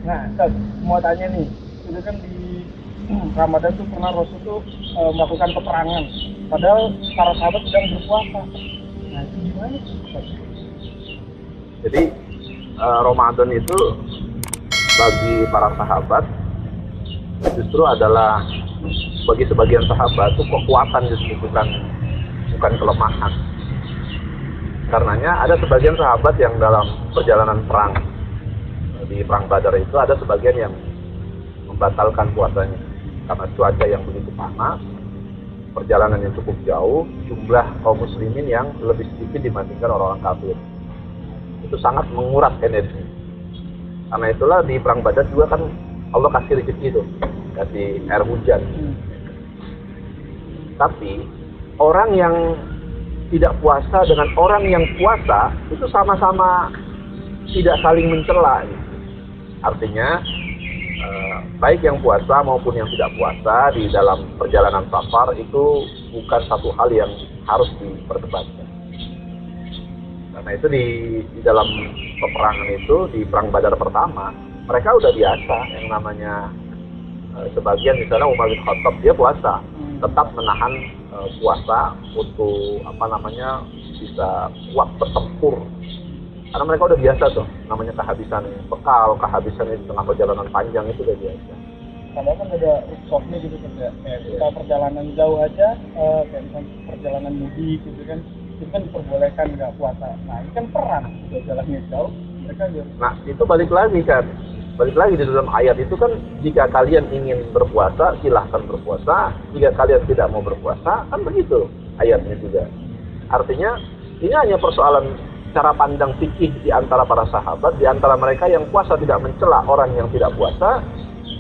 Nah, Ustaz, mau tanya nih, itu kan di Ramadan tuh pernah Rasul tuh melakukan peperangan, padahal para sahabat sedang berpuasa. Nah, itu gimana sih, Ustaz? Jadi Ramadan itu bagi para sahabat justru adalah, bagi sebagian sahabat itu kekuatan, justru bukan kelemahan. Karenanya ada sebagian sahabat yang dalam perjalanan perang, di perang Badar itu ada sebagian yang membatalkan puasanya karena cuaca yang begitu panas, perjalanan yang cukup jauh, jumlah kaum muslimin yang lebih sedikit dibandingkan orang-orang kafir. Itu sangat menguras energi. Karena itulah di perang Badar juga kan Allah kasih rezeki itu, kasih air hujan. Tapi orang yang tidak puasa dengan orang yang puasa itu sama-sama tidak saling mencela. Artinya baik yang puasa maupun yang tidak puasa di dalam perjalanan safar itu bukan satu hal yang harus diperdebatkan. Karena itu di dalam peperangan itu, di perang Badar pertama, mereka udah biasa yang namanya sebagian misalnya Umar bin Khattab dia puasa, tetap menahan puasa untuk bisa kuat bertempur. Karena mereka udah biasa tuh, namanya kehabisan bekal, kehabisan di tengah perjalanan panjang itu udah biasa. Kalau kan ada rukshohnya gitu kan, kayak kita perjalanan jauh aja, kayak misalnya perjalanan mudik gitu kan, itu kan diperbolehkan nggak puasa. Nah ini kan perang, udah jalannya jauh, mereka harus. Nah itu balik lagi di dalam ayat itu kan, jika kalian ingin berpuasa silahkan berpuasa, jika kalian tidak mau berpuasa, kan begitu ayatnya juga. Artinya ini hanya persoalan cara pandang fikih di antara para sahabat, di antara mereka yang puasa tidak mencela orang yang tidak puasa,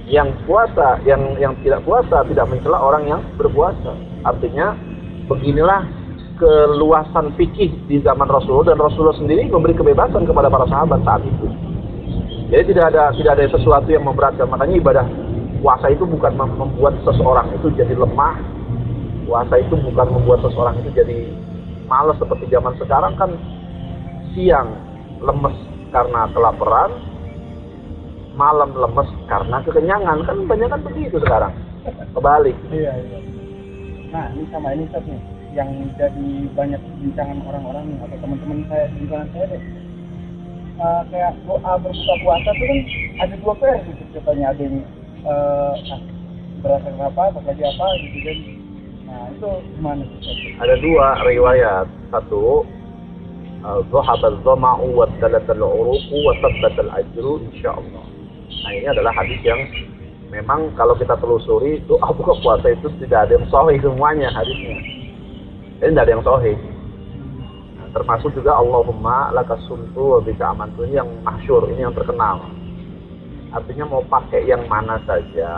yang puasa yang tidak puasa tidak mencela orang yang berpuasa. Artinya beginilah keluasan fikih di zaman Rasulullah, dan Rasulullah sendiri memberi kebebasan kepada para sahabat saat itu. Jadi tidak ada sesuatu yang memberatkan. Makanya ibadah puasa itu bukan membuat seseorang itu jadi lemah. Puasa itu bukan membuat seseorang itu jadi malas seperti zaman sekarang kan, siang lemes karena kelaparan, malam lemes karena kekenyangan, kan banyak kan begitu sekarang. Kebalik. Iya. Nah ini sama ini Ustaz nih, yang jadi banyak bincangan orang-orang nih, atau teman-teman saya di lingkungan saya deh. Kayak doa berbuka puasa itu kan ada dua versi katanya, ada yang berdasarkan apa lagi apa gitu kan. Nah itu gimana sih? Ada dua riwayat. Satu, dhahabal dhama'u wa dalatal uruqu wa sabbatal ajru insyaallah. Nah ini adalah hadis yang memang kalau kita telusuri doa buka puasa itu tidak ada yang sahih semuanya hadisnya. Ini tidak ada yang sahih. Termasuk juga Allahumma lakas sumtu wa bika amantu, ini yang masyhur, ini yang terkenal. Artinya mau pakai yang mana saja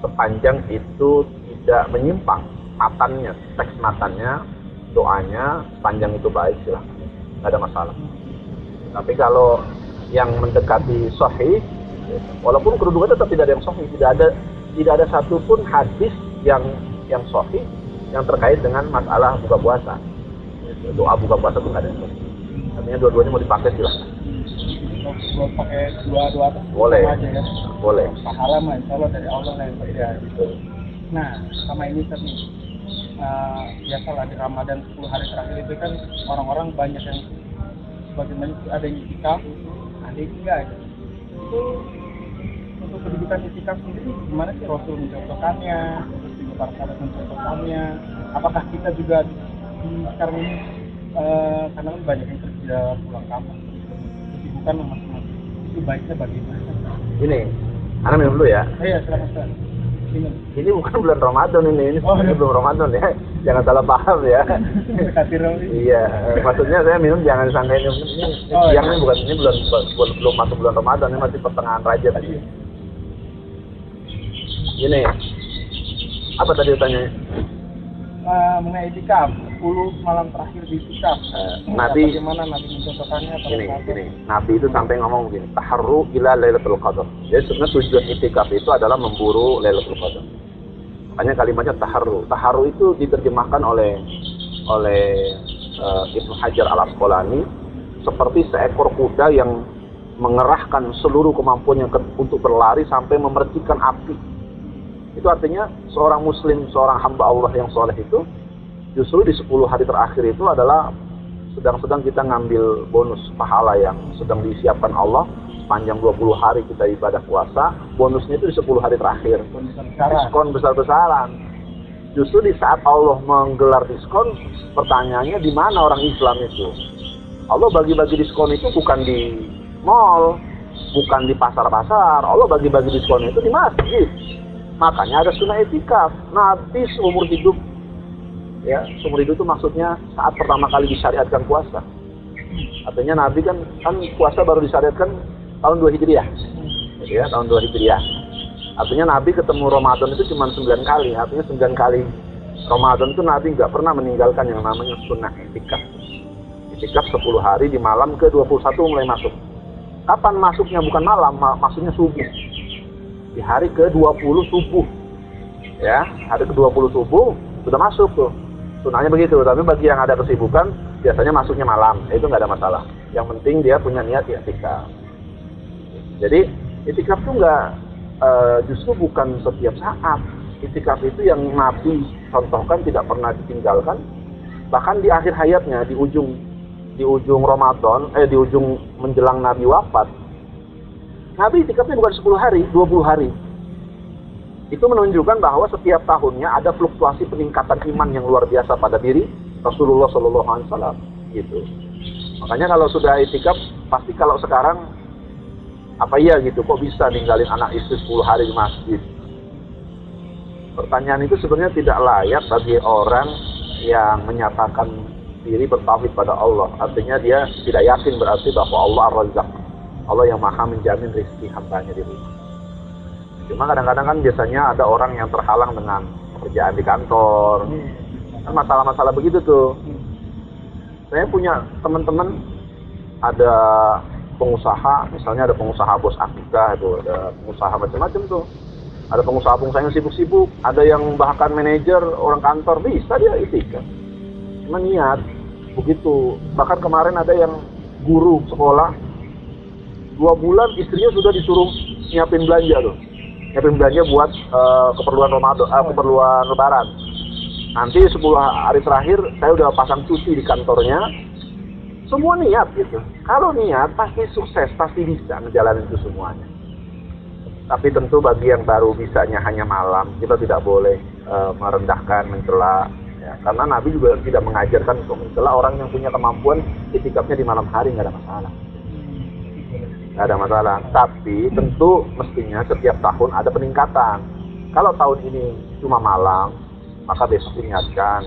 sepanjang itu tidak menyimpang matannya, teks matannya, doanya sepanjang itu baik, silahkan, nggak ada masalah. Tapi kalau yang mendekati sahih, walaupun kedua-duanya tetap tidak ada yang sahih, tidak ada satupun hadis yang sahih yang terkait dengan masalah buka puasa. Doa buka puasa itu nggak ada yang sahih. Artinya dua-duanya mau dipakai silahkan. Mau pakai dua-dua itu Boleh. aja ya. Boleh. Pahala mah insya Allah dari Allah lah yang ya, gitu. Nah sama ini tadi biasalah di Ramadan 10 hari terakhir itu kan orang-orang banyak yang bagaimana ada yang itikaf, ada yang enggak gitu. Itu untuk pendidikan itikaf sendiri gimana sih Rasul mencontohkannya, terus juga para sahabat mencontohkannya? Apakah kita juga sekarang ini karena kan banyak yang kerja pulang kampung, kesibukan masing-masing, itu baiknya bagaimana? Ini, Ana minum dulu ya. Iya silakan Ustaz. Ini bukan bulan Ramadan ini belum Ramadan ya, jangan salah paham ya. Iya, maksudnya saya minum jangan sangka ini siang ini bukan, ini belum masuk bulan Ramadan, ini masih pertengahan Rajab tadi. Ini apa tadi tanya? Mengenai itikaf, 10 malam terakhir di itikaf. Nabi bagaimana Nabi mencontohkannya? Ini Nabi itu sampai ngomong begini, taharru ila Lailatul Qadar. Jadi sebenarnya tujuan itikaf itu adalah memburu Lailatul Qadar. Makanya kalimatnya taharru. Taharru itu diterjemahkan oleh Ibnu Hajar Al Asqalani seperti seekor kuda yang mengerahkan seluruh kemampuannya untuk berlari sampai memercikan api. Itu artinya seorang muslim, seorang hamba Allah yang soleh itu justru di 10 hari terakhir itu adalah sedang-sedang kita ngambil bonus pahala yang sedang disiapkan Allah. Panjang 20 hari kita ibadah puasa, bonusnya itu di 10 hari terakhir. Diskon besar-besaran. Justru di saat Allah menggelar diskon, pertanyaannya di mana orang Islam itu? Allah bagi-bagi diskon itu bukan di mall, bukan di pasar-pasar. Allah bagi-bagi diskon itu di masjid. Makanya ada sunnah itikaf. Nabi seumur hidup, ya seumur hidup itu maksudnya saat pertama kali disyariatkan puasa. Artinya Nabi kan puasa baru disyariatkan tahun 2 Hijriah. Ya, tahun 2 Hijriah. Artinya Nabi ketemu Ramadan itu cuma 9 kali. Artinya 9 kali Ramadan itu Nabi nggak pernah meninggalkan yang namanya sunnah itikaf. Itikaf 10 hari di malam ke-21 mulai masuk. Kapan masuknya? Bukan malam, maksudnya subuh. Di hari ke-20 subuh. Ya, hari ke-20 subuh sudah masuk tuh. Sunnahnya begitu. Tapi bagi yang ada kesibukan, biasanya masuknya malam. Itu nggak ada masalah. Yang penting dia punya niat itikaf. Jadi itikaf itu justru bukan setiap saat. Itikaf itu yang Nabi contohkan tidak pernah ditinggalkan. Bahkan di akhir hayatnya, di ujung Ramadan, di ujung menjelang Nabi wafat, Nabi itikafnya bukan 10 hari, 20 hari. Itu menunjukkan bahwa setiap tahunnya ada fluktuasi peningkatan iman yang luar biasa pada diri Rasulullah SAW. Gitu. Makanya kalau sudah itikaf, pasti kalau sekarang apa iya gitu, kok bisa ninggalin anak istri 10 hari di masjid? Pertanyaan itu sebenarnya tidak layak bagi orang yang menyatakan diri bertauhid pada Allah. Artinya dia tidak yakin berarti bahwa Allah Ar-Razzaq, Allah yang maha menjamin rezeki hambanya di rumah. Cuma kadang-kadang kan biasanya ada orang yang terhalang dengan pekerjaan di kantor. Kan masalah-masalah begitu tuh. Saya punya teman-teman, ada pengusaha, misalnya ada pengusaha bos akikah itu, ada pengusaha macam-macam tuh. Ada pengusaha-pengusaha yang sibuk-sibuk, ada yang bahkan manajer orang kantor, bisa dia itikaf. Cuma niat begitu. Bahkan kemarin ada yang guru sekolah 2 bulan istrinya sudah disuruh nyiapin belanja tuh. Nyiapin belanja buat keperluan Ramadan, keperluan lebaran. Nanti 10 hari terakhir saya udah pasang cuti di kantornya. Semua niat gitu. Kalau niat pasti sukses, pasti bisa ngejalanin itu semuanya. Tapi tentu bagi yang baru bisanya hanya malam, kita tidak boleh merendahkan, mencela. Ya, karena Nabi juga tidak mengajarkan untuk mencela orang yang punya kemampuan itikafnya di malam hari, nggak ada masalah. Nggak ada masalah. Tapi tentu mestinya setiap tahun ada peningkatan. Kalau tahun ini cuma malam, maka besok diniatkan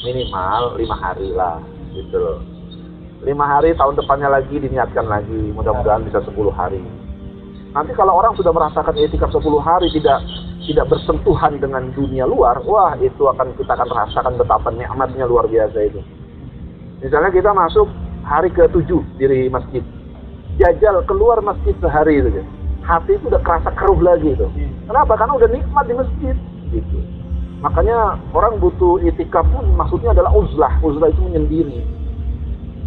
minimal 5 hari lah, gitu loh. 5 hari, tahun depannya lagi diniatkan lagi, mudah-mudahan bisa 10 hari. Nanti kalau orang sudah merasakan itikaf 10 hari tidak bersentuhan dengan dunia luar, wah itu kita akan rasakan betapa nikmatnya luar biasa itu. Misalnya kita masuk hari ke-7 di masjid, jajal keluar masjid sehari itu, hati itu udah kerasa keruh lagi itu. Kenapa? Karena udah nikmat di masjid gitu. Makanya orang butuh itikaf pun maksudnya adalah uzlah itu menyendiri.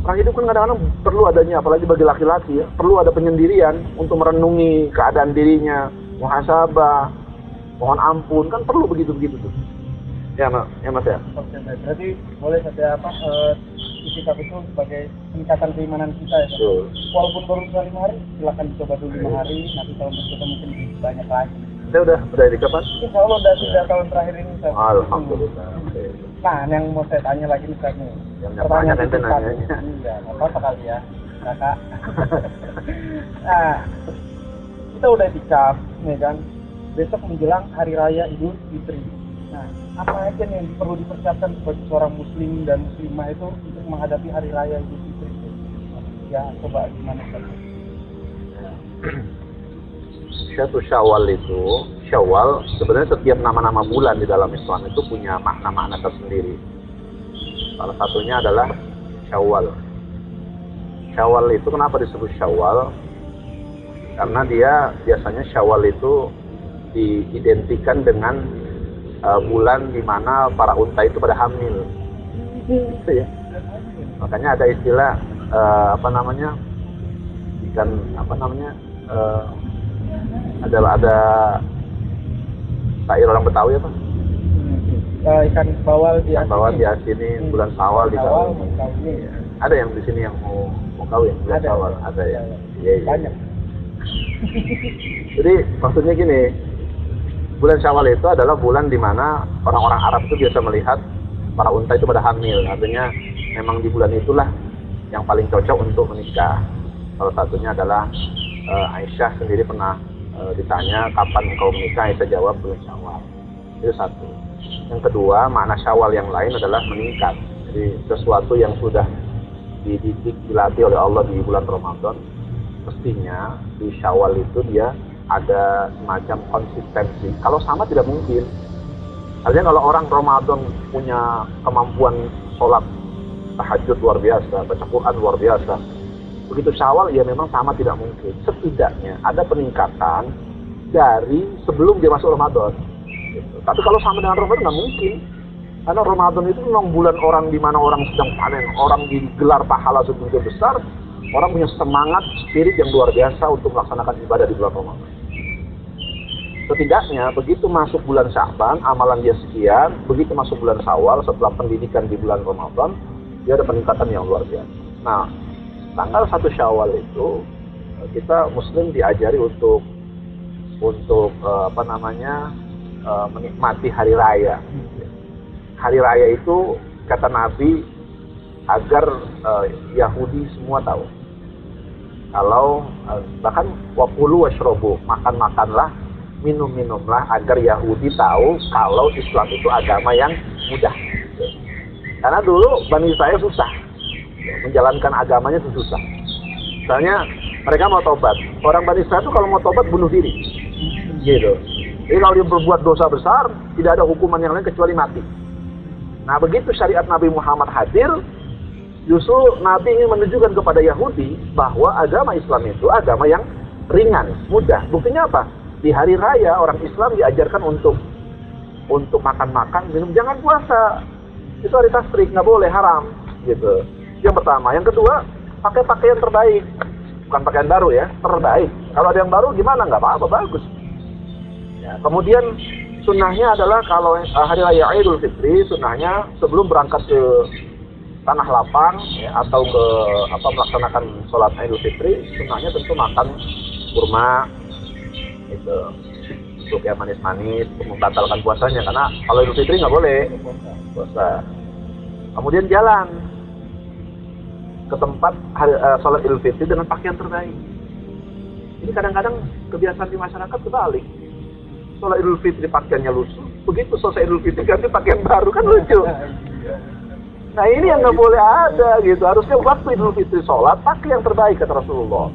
Orang hidup kan kadang-kadang perlu adanya, apalagi bagi laki-laki ya, perlu ada penyendirian untuk merenungi keadaan dirinya, muhasabah, mohon ampun, kan perlu begitu-begitu tuh. Ya mas ya. Oke, berarti boleh ada itikaf itu sebagai peningkatan keimanan kita ya. Betul. Walaupun baru 5 hari, silakan dicoba dulu 5 hari, nanti tahun berikutnya mungkin banyak lagi. Saya udah itikaf kan? Insya Allah udah 3 tahun terakhir ini. Alhamdulillah. Nah, yang mau saya tanya lagi nih, pertanyaan ente nanya. Iya, apa kali ya, kakak. Nah, kita udah itikaf, nih kan. Besok menjelang hari raya Idul Fitri. Nah, apa aja nih yang perlu dipersiapkan sebagai seorang muslim dan muslimah itu untuk menghadapi hari raya Idul Fitri? Ya, coba gimana saja. Satu Syawal itu, Syawal sebenarnya setiap nama-nama bulan di dalam Islam itu punya makna-makna tersendiri. Salah satunya adalah Syawal. Syawal itu kenapa disebut Syawal? Karena dia biasanya Syawal itu diidentikan dengan bulan di mana para unta itu pada hamil. Gitu ya. Makanya ada istilah ikan apa namanya ada Sair orang Betawi apa? Ikan bawal di Ikan bawal diasinin bulan Syawal di Syawal, Iya. Ada yang di sini yang mau kawin bulan Ada. Syawal, ada ya. Iya. Banyak. Jadi maksudnya gini, bulan Syawal itu adalah bulan di mana orang-orang Arab itu biasa melihat para unta itu pada hamil. Artinya memang di bulan itulah yang paling cocok untuk menikah. Salah satunya adalah Aisyah sendiri pernah ditanya kapan engkau menikah, Aisyah jawab bulan Syawal. Itu satu. Yang kedua, makna Syawal yang lain adalah meningkat. Jadi sesuatu yang sudah dididik, dilatih oleh Allah di bulan Ramadan, mestinya di Syawal itu dia ada semacam konsistensi. Kalau sama tidak mungkin. Artinya kalau orang Ramadan punya kemampuan sholat tahajud luar biasa, baca Quran luar biasa, begitu Syawal ya memang sama tidak mungkin. Setidaknya ada peningkatan dari sebelum dia masuk Ramadan. Gitu. Tapi kalau sama dengan Ramadan nggak mungkin. Karena Ramadan itu memang bulan orang di mana orang sedang panen, orang digelar pahala sebegitu besar, orang punya semangat, spirit yang luar biasa untuk melaksanakan ibadah di bulan Ramadan. Setidaknya begitu masuk bulan Sya'ban, amalan dia sekian, begitu masuk bulan Syawal setelah pendidikan di bulan Ramadan, dia ada peningkatan yang luar biasa. Nah, tanggal 1 Syawal itu kita Muslim diajari untuk menikmati hari raya. Hari raya itu kata Nabi agar Yahudi semua tahu. Kalau bahkan wakulu washrobu, makan-makanlah, minum-minumlah agar Yahudi tahu kalau Islam itu agama yang mudah. Karena dulu Bani Israel susah, menjalankan agamanya itu susah. Misalnya mereka mau tobat, orang Bani Israel itu kalau mau tobat bunuh diri, gitu. Jadi kalau dia berbuat dosa besar, tidak ada hukuman yang lain kecuali mati. Nah begitu syariat Nabi Muhammad hadir, justru Nabi ingin menunjukkan kepada Yahudi bahwa agama Islam itu agama yang ringan, mudah. Buktinya apa? Di hari raya orang Islam diajarkan untuk makan-makan, minum, jangan puasa. Itu hari tasrik, nggak boleh, haram. Gitu. Yang pertama. Yang kedua, pakai pakaian terbaik. Bukan pakaian baru ya, terbaik. Kalau ada yang baru gimana? Nggak apa-apa, bagus. Ya, kemudian sunnahnya adalah kalau hari raya Idul Fitri, sunnahnya sebelum berangkat ke tanah lapang ya, atau ke melaksanakan sholat Idul Fitri, sunnahnya tentu makan kurma, itu untuk yang manis-manis, untuk membatalkan puasanya. Karena kalau Idul Fitri nggak boleh puasa. Kemudian jalan ke tempat sholat Idul Fitri dengan pakaian terbaik. Ini kadang-kadang kebiasaan di masyarakat kebalik. Sholat Idul Fitri pakaiannya lusuh, begitu selesai Idul Fitri ganti pakaian baru, kan lucu. Nah ini yang nggak boleh ada gitu. Harusnya waktu Idul Fitri sholat pakai yang terbaik kata Rasulullah.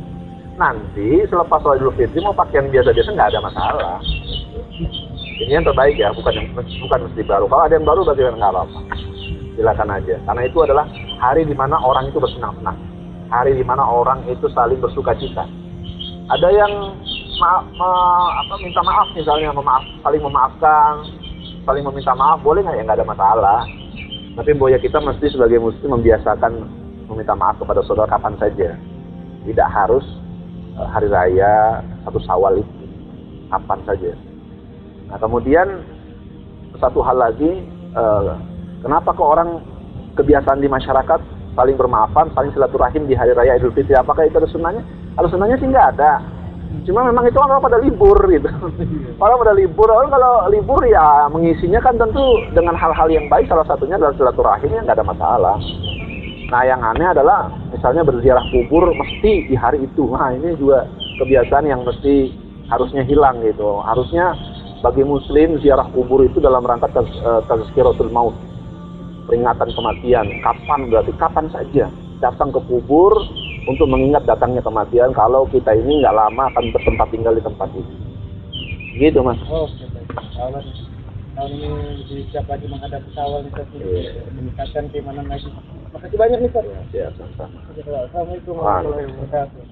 Nanti selepas sholat Idul Fitri mau pakaian biasa-biasa nggak ada masalah. Ini yang terbaik ya, bukan mesti baru. Kalau ada yang baru bagaimana, nggak apa-apa. Silakan aja. Karena itu adalah hari di mana orang itu bersenang-senang. Hari di mana orang itu saling bersukacita. Ada yang minta maaf misalnya, saling memaafkan, saling meminta maaf, boleh nggak? Ya nggak ada masalah. Tapi boya kita mesti sebagai muslim membiasakan meminta maaf kepada saudara kapan saja. Tidak harus hari raya 1 Syawal itu, kapan saja. Nah kemudian satu hal lagi, kenapa kok orang kebiasaan di masyarakat saling bermaafan, saling silaturahim di hari raya Idul Fitri? Apakah itu ada sunnahnya? Kalau sunnahnya sih nggak ada. Cuma memang itu orang pada libur gitu. Orang pada libur, orang kalau libur ya mengisinya kan tentu dengan hal-hal yang baik. Salah satunya adalah silaturahimnya, nggak ada masalah. Nah yang aneh adalah misalnya berziarah kubur mesti di hari itu. Nah ini juga kebiasaan yang mesti harusnya hilang gitu. Harusnya bagi muslim ziarah kubur itu dalam rangka tazkiratul maut, peringatan kematian. Kapan berarti kapan saja datang ke kubur untuk mengingat datangnya kematian, kalau kita ini nggak lama akan bertempat tinggal di tempat itu. Gitu mas. Oh, tahun ini lebih siap lagi menghadapi Syawal nih, meningkatkan keimanan lagi. Makasih banyak nih Pak. Ya, sama-sama. Assalamualaikum warahmatullahi wabarakatuh.